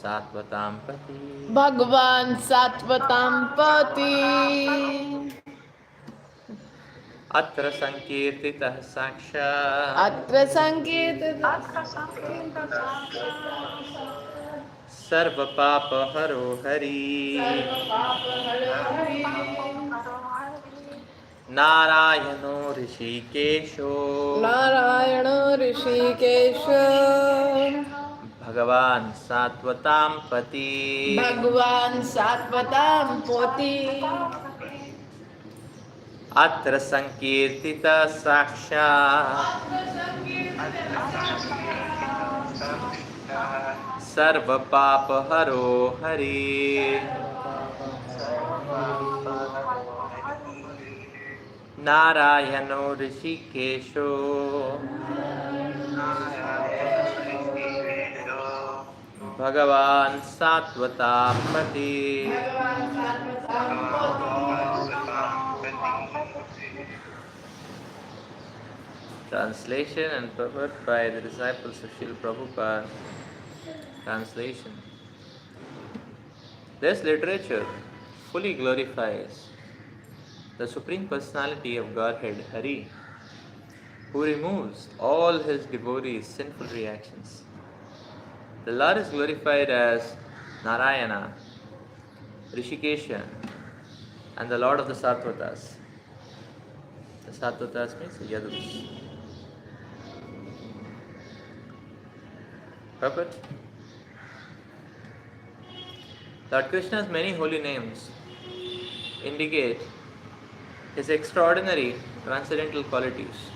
Satvatam Pati. Bhagavan Satvatam Pati. Atra Sankirtitah Saksha. Atra Sankirtita Sarva Papa Haro Hari. Sarva Papa Haro Hari. Narayano Rishikesho. Narayana Rishikesha. Bhagavan Satvatam Pati. Bhagavan Satvatam Poti. Atra Sankirtita Saksha. Sarva Papa Haro Hari. Narayano Rishikesho. Bhagavan Satvatam Pati. Translation and purport by the disciples of Srila Prabhupada. Translation. This literature fully glorifies the Supreme Personality of Godhead, Hari, who removes all his devotees' sinful reactions. The Lord is glorified as Narayana, Rishikesha, and the Lord of the Sattvatas. The Sattvatas means the Yadus. Purport? Lord Krishna's many holy names indicate his extraordinary transcendental qualities.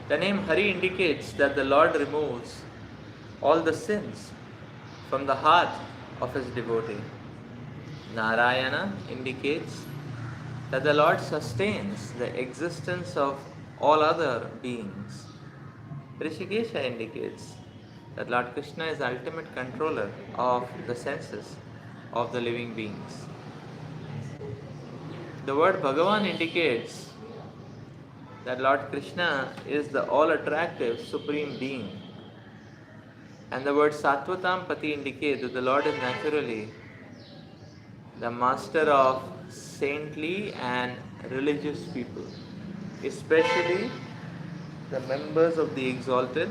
The name Hari indicates that the Lord removes all the sins from the heart of his devotee. Narayana indicates that the Lord sustains the existence of all other beings. Rishikesha indicates that Lord Krishna is the ultimate controller of the senses of the living beings. The word Bhagavan indicates that Lord Krishna is the all-attractive Supreme Being. And the word Sattvatam Pati indicates that the Lord is naturally the master of saintly and religious people, especially the members of the exalted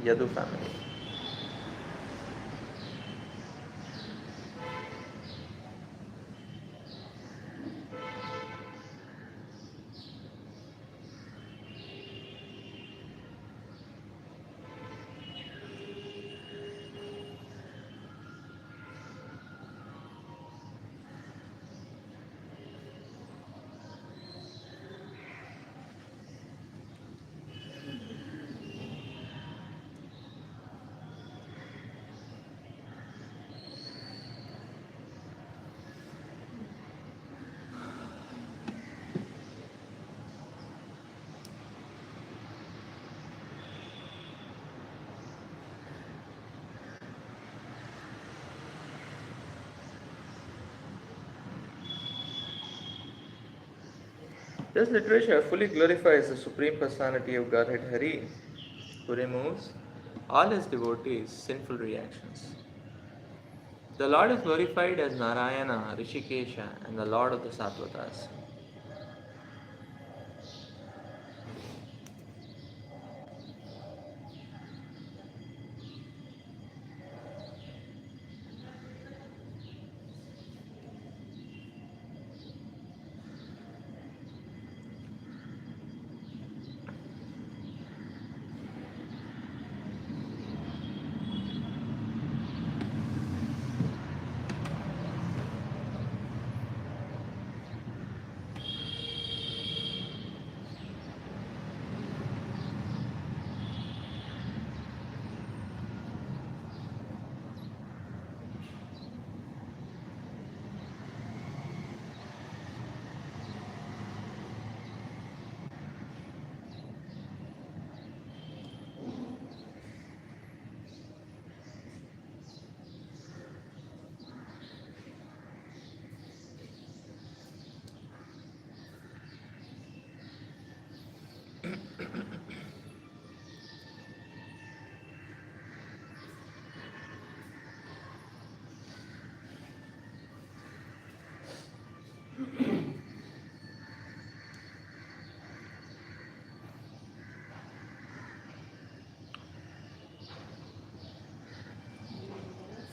Yadu family. This literature fully glorifies the Supreme Personality of Godhead Hari, who removes all his devotees' sinful reactions. The Lord is glorified as Narayana, Rishikesha, and the Lord of the Sattvatas.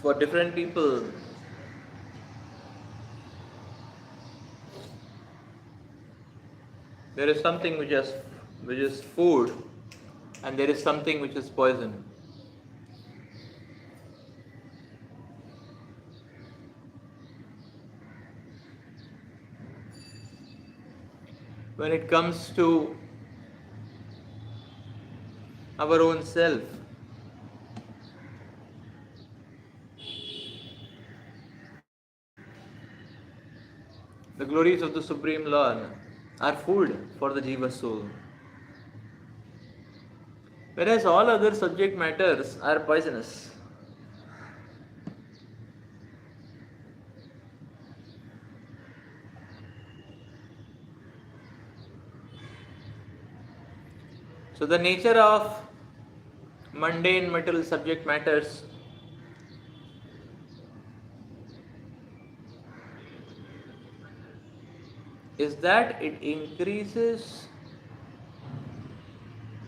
For different people, there is something which is food, and there is something which is poison. When it comes to our own self, the glories of the Supreme Lord are food for the Jiva soul. Whereas all other subject matters are poisonous. So the nature of mundane material subject matters is that it increases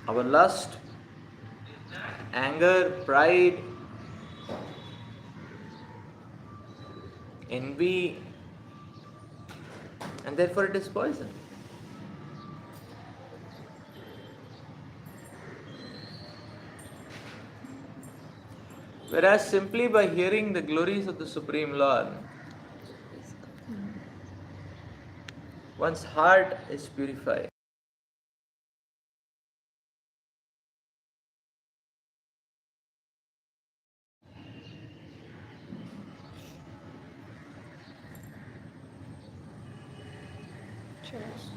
our lust, anger, pride, envy, and therefore it is poison. Whereas simply by hearing the glories of the Supreme Lord, one's heart is purified. Cheers.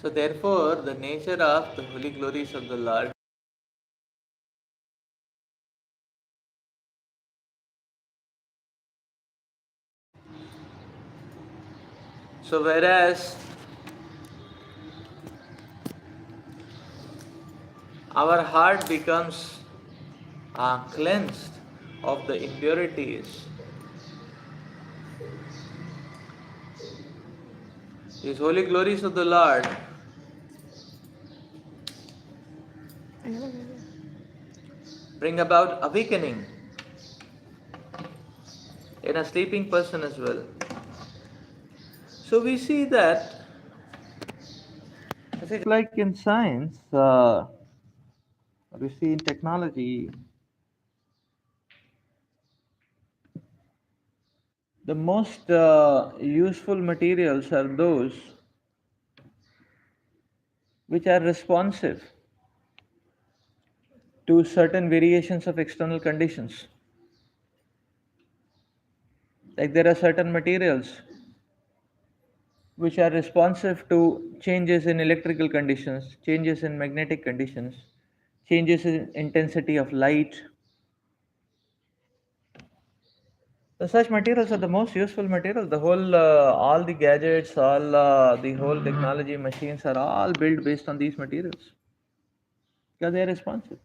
So therefore, the nature of the holy glories of the Lord so whereas our heart becomes cleansed of the impurities, these holy glories of the Lord bring about awakening in a sleeping person as well. So we see that, like in science, we see in technology, the most useful materials are those which are responsive to certain variations of external conditions. Like there are certain materials which are responsive to changes in electrical conditions, changes in magnetic conditions, changes in intensity of light. So such materials are the most useful materials. All the gadgets, the whole technology machines are all built based on these materials because they are responsive.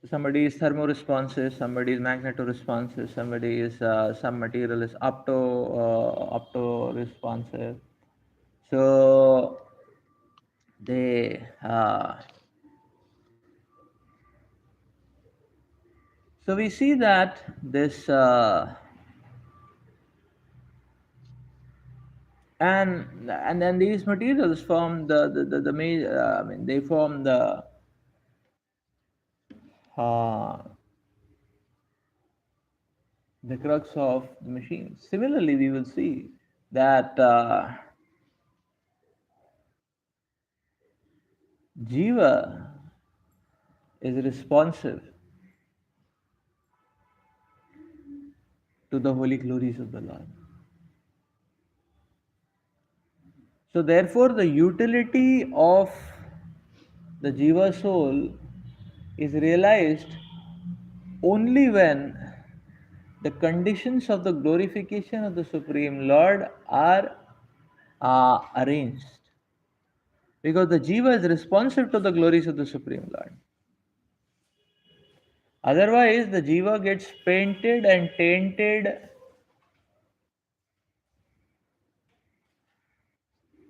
So somebody is thermoresponsive, somebody is magnetoresponsive, somebody is some material is opto responsive. So they so we see that this and then these materials form the main I mean they form uh, the crux of the machine. Similarly, we will see that jiva is responsive to the holy glories of the Lord. So therefore, the utility of the jiva soul is realized only when the conditions of the glorification of the Supreme Lord are arranged. Because the jiva is responsive to the glories of the Supreme Lord. Otherwise, the jiva gets painted and tainted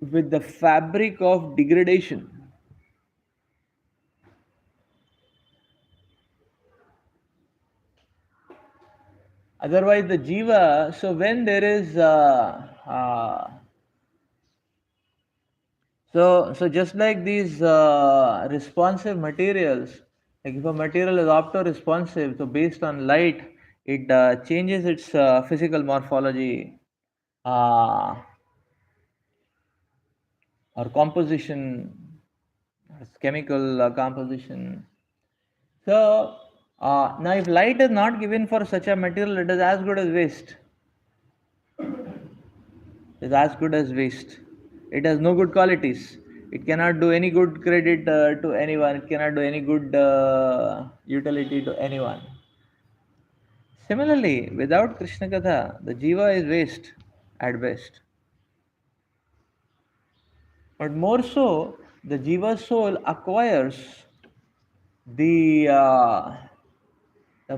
with the fabric of degradation. Otherwise, the jiva, so when there is so just like these responsive materials, like if a material is opto-responsive, so based on light, it changes its physical morphology uh, or composition, its chemical composition. So now, if light is not given for such a material, it is as good as waste. It is as good as waste. It has no good qualities. It cannot do any good credit to anyone. It cannot do any good utility to anyone. Similarly, without Krishna Katha, the jiva is waste at best. But more so, the jiva soul acquires the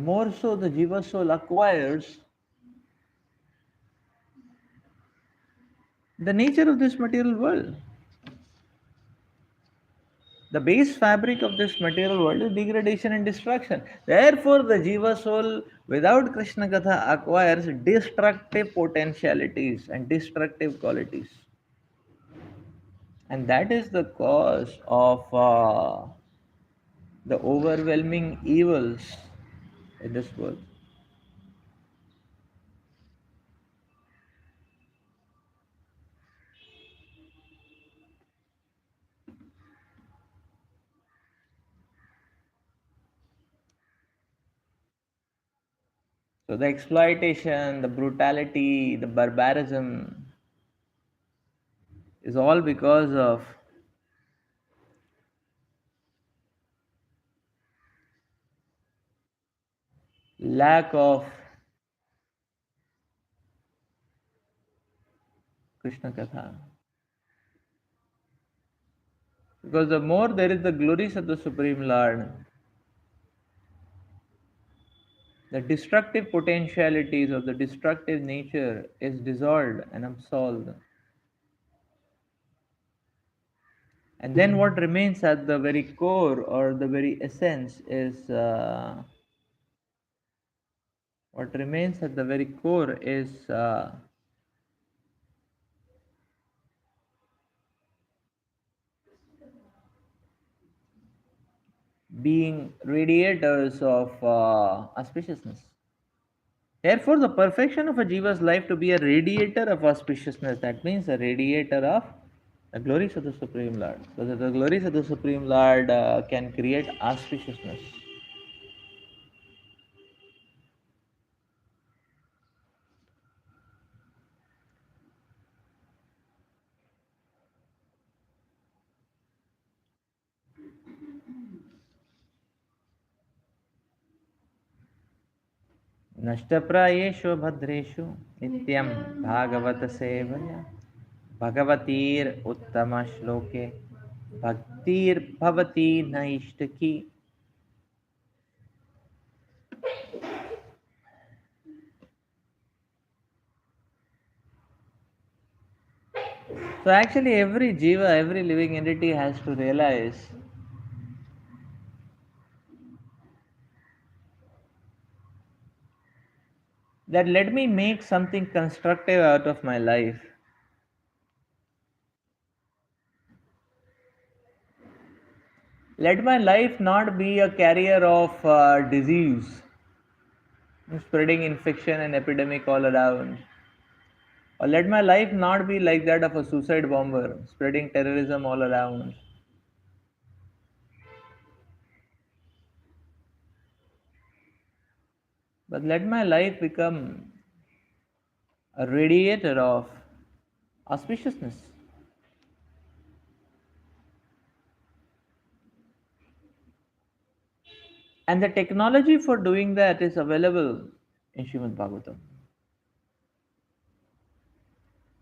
more so the jiva soul acquires the nature of this material world. The base fabric of this material world is degradation and destruction. Therefore, the jiva soul without Krishna Katha acquires destructive potentialities and destructive qualities. And that is the cause of the overwhelming evils in this world. So, the exploitation, the brutality, the barbarism is all because of lack of Krishna Katha. Because the more there is the glories of the Supreme Lord, the destructive potentialities of the destructive nature is dissolved and absolved. And then what remains at the very core or the very essence is what remains at the very core is being radiators of auspiciousness. Therefore, the perfection of a jiva's life to be a radiator of auspiciousness, that means a radiator of the glories of the Supreme Lord. So that the glories of the Supreme Lord can create auspiciousness. नष्टप्रायेषु भद्रेषु नित्यं भागवत सेवया भगवतीर उत्तम श्लोके भक्तिर्भवती नैष्टकी. So actually every jiva, every living entity has to realize that let me make something constructive out of my life. Let my life not be a carrier of disease, spreading infection and epidemic all around. Or let my life not be like that of a suicide bomber, spreading terrorism all around. But let my life become a radiator of auspiciousness. And the technology for doing that is available in Srimad Bhagavatam.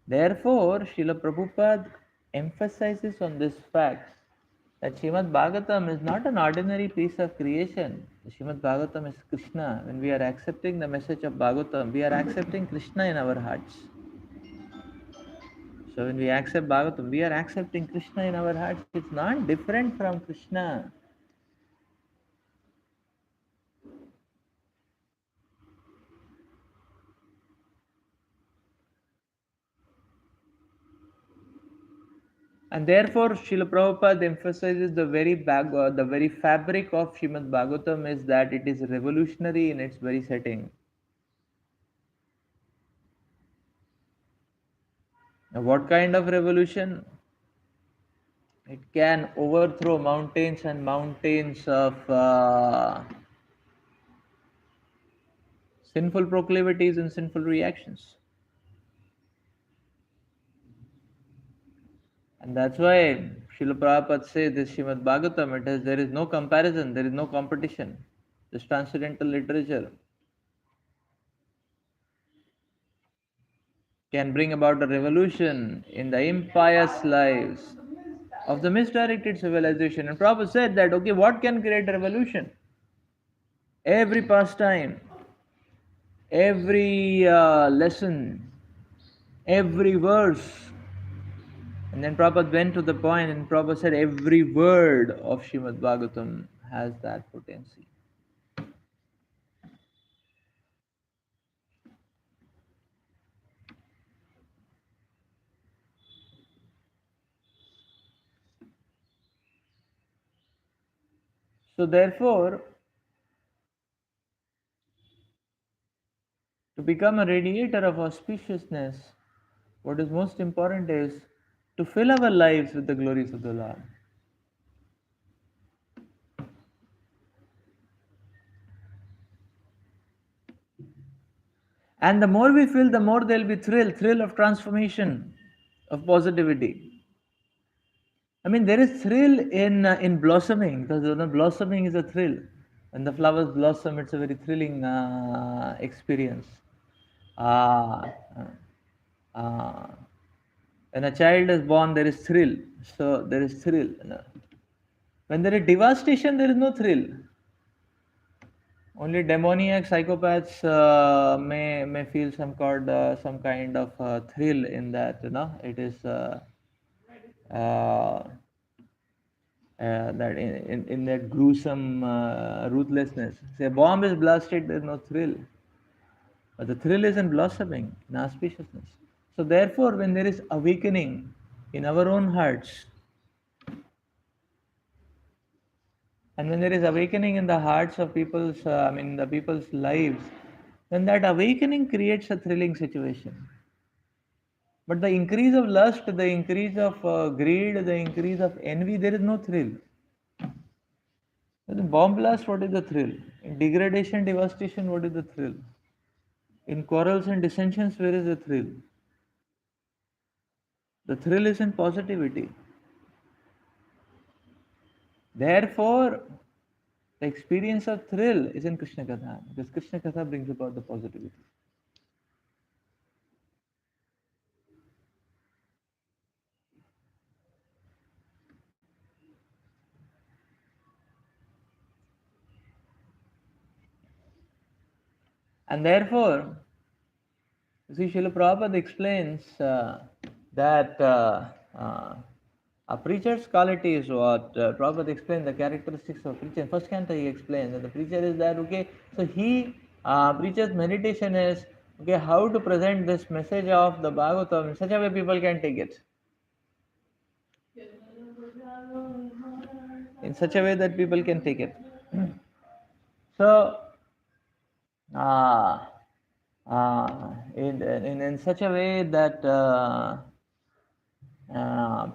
Therefore, Srila Prabhupada emphasizes on this fact that Srimad Bhagavatam is not an ordinary piece of creation. Srimad Bhagavatam is Krishna. When we are accepting the message of Bhagavatam, we are accepting Krishna in our hearts. So when we accept Bhagavatam, we are accepting Krishna in our hearts. It's not different from Krishna. And therefore, Srila Prabhupada emphasizes the very fabric of Srimad Bhagavatam is that it is revolutionary in its very setting. Now, what kind of revolution? It can overthrow mountains and mountains of sinful proclivities and sinful reactions. And that's why Srila Prabhupada says this Srimad Bhagavatam, there is no comparison, there is no competition. This transcendental literature can bring about a revolution in the impious lives of the misdirected civilization. And Prabhupada said that, okay, what can create a revolution? Every pastime, every lesson, every verse. And then Prabhupada went to the point and Prabhupada said every word of Srimad Bhagavatam has that potency. So therefore, to become a radiator of auspiciousness, what is most important is to fill our lives with the glories of the Lord. And the more we fill, the more there'll be thrill of transformation, of positivity. I mean, there is thrill in blossoming, because blossoming is a thrill. When the flowers blossom, it's a very thrilling experience. Uh, uh, when a child is born, there is thrill. So there is thrill. When there is devastation, there is no thrill. Only demoniac psychopaths may feel some kind of thrill in that. It is uh, that in that gruesome ruthlessness. Say a bomb is blasted, there is no thrill, but the thrill is in blossoming, in auspiciousness. So therefore, when there is awakening in our own hearts, and when there is awakening in the hearts of people's, the people's lives, then that awakening creates a thrilling situation. But the increase of lust, the increase of greed, the increase of envy, there is no thrill. In bomb blast, what is the thrill? In degradation, devastation, what is the thrill? In quarrels and dissensions, where is the thrill? The thrill is in positivity. Therefore, the experience of thrill is in Krishna Katha, because Krishna Katha brings about the positivity. And therefore, you see, Srila Prabhupada explains that a preacher's quality is what Prabhupada explained the characteristics of preacher. First canto he explains that the preacher is that, okay, so he, preacher's meditation is, okay, how to present this message of the Bhagavatam in such a way people can take it. In such a way that people can take it. So, uh, in such a way that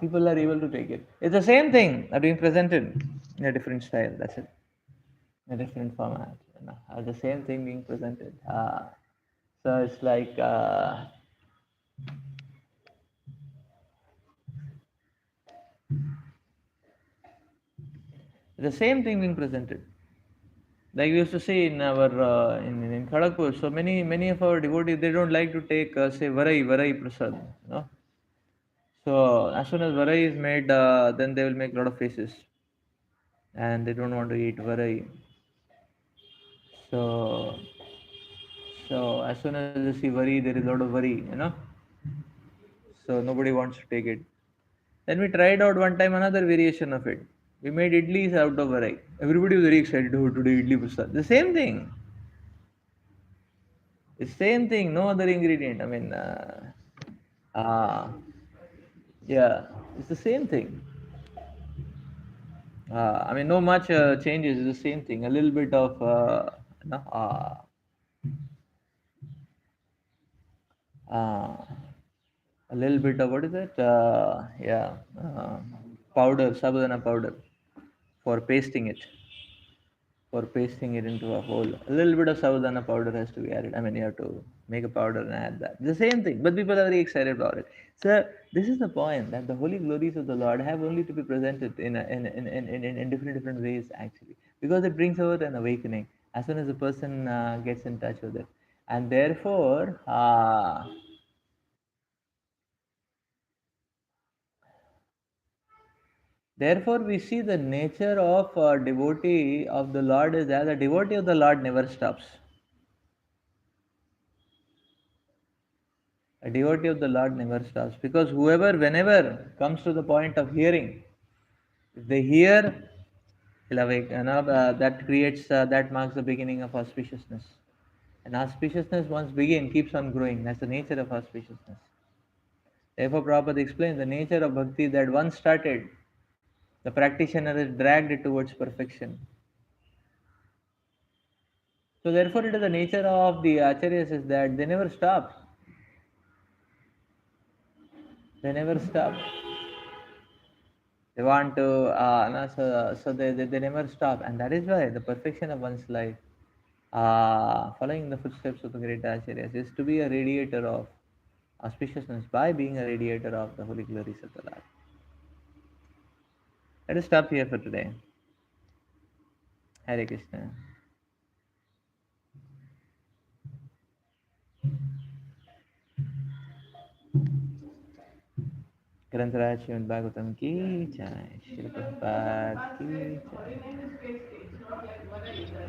people are able to take it. It's the same thing being presented in a different style. That's it, in a different format. The same thing being presented. So it's like the same thing being presented. Like we used to say in our in Kharagpur. So many of our devotees, they don't like to take say varai prasad. So as soon as varai is made, then they will make a lot of faces, and they don't want to eat varai. So as soon as they see varai, there is a lot of varai. So nobody wants to take it. Then we tried out one time another variation of it. We made idlis out of varai. Everybody was very excited. Oh, today idli prasad. The same thing. The same thing. No other ingredient. I mean, uh, yeah, it's the same thing. I mean, no much changes. It's the same thing. A little bit of no, uh, a little bit of what is it? Powder, sabudana powder for pasting it. For pasting it into a whole. A little bit of sabudana powder has to be added. I mean, you have to make a powder and add that. The same thing, but people are very excited about it. So this is the point that the holy glories of the Lord have only to be presented in different ways actually, because it brings about an awakening as soon as the person gets in touch with it, and therefore we see the nature of a devotee of the Lord is that the devotee of the Lord never stops. A devotee of the Lord never stops, because whenever comes to the point of hearing, if they hear, will awake. That creates, that marks the beginning of auspiciousness. And auspiciousness once begin keeps on growing. That's the nature of auspiciousness. Therefore, Prabhupada explains the nature of bhakti that once started, the practitioner is dragged towards perfection. So, therefore, it is the nature of the acharyas is that they never stop. They never stop. They want to, so they never stop, and that is why the perfection of one's life, following the footsteps of the great acharyas, is to be a radiator of auspiciousness by being a radiator of the holy glories of the Lord. Let us stop here for today. Hare Krishna. ग्रंथराज Shrimad Bhagavatam की जय, श्री प्रभुपाद की जय.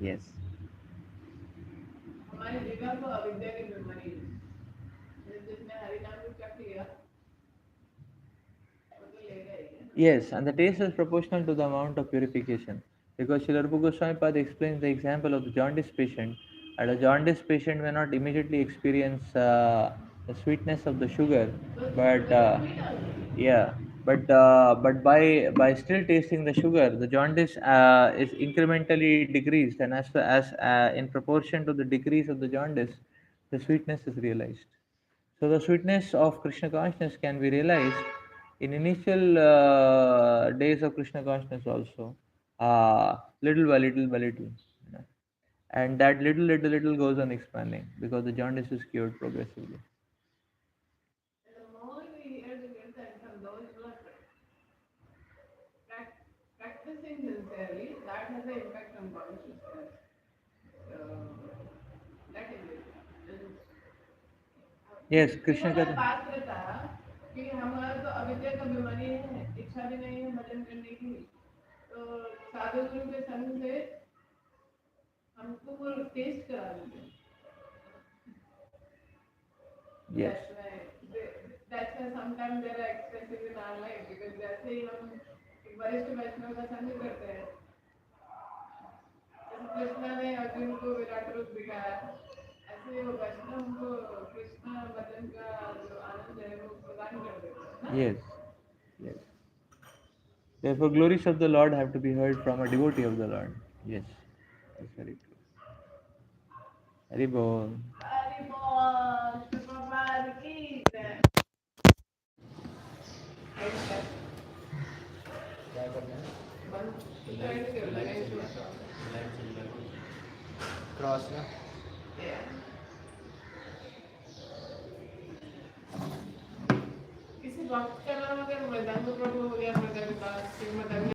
Yes. हमारी जगह को अविद्या की बीमारी है, जिसने हरि नाम को चख लिया वो तो लेगा ही. Yes, and the taste is proportional to the amount of purification. Because Srila Rupa Goswami Pad explains the example of the jaundice patient, and a jaundice patient may not immediately experience the sweetness of the sugar, but yeah, but by still tasting the sugar, the jaundice is incrementally decreased, and as in proportion to the decrease of the jaundice, the sweetness is realized. So the sweetness of Krishna consciousness can be realized in initial days of Krishna consciousness also, little by little by little, and that little goes on expanding because the jaundice is cured progressively. The more we hear the kirtan from those who are practicing sincerely, that has an impact on consciousness. So that is it. Yes, Krishna का पात्र था कि हमारा तो अविद्या का बीमारी है, इच्छा भी नहीं है भजन करने की, तो साधु गुरु के संग से हमको वो टेस्ट करा देते. Yes. That's why sometimes there are excesses in our life, because जैसे ही हम एक वरिष्ठ वैष्णव का संग करते हैं, जैसे कृष्णा ने अर्जुन को विराट रूप दिखाया, ऐसे वो वैष्णव को कृष्ण भजन का जो आनंद है वो प्रदान कर देता है. Yes, yes. Therefore, glories of the Lord have to be heard from a devotee of the Lord. Yes, that's very true. Hari Bol. Hari Bol. Prabhupada ki jai. क्या करना है? क्रॉस ना. किसी वक्त का नाम अगर मृदंग प्रभु हो गया, मृदंग का श्रीमद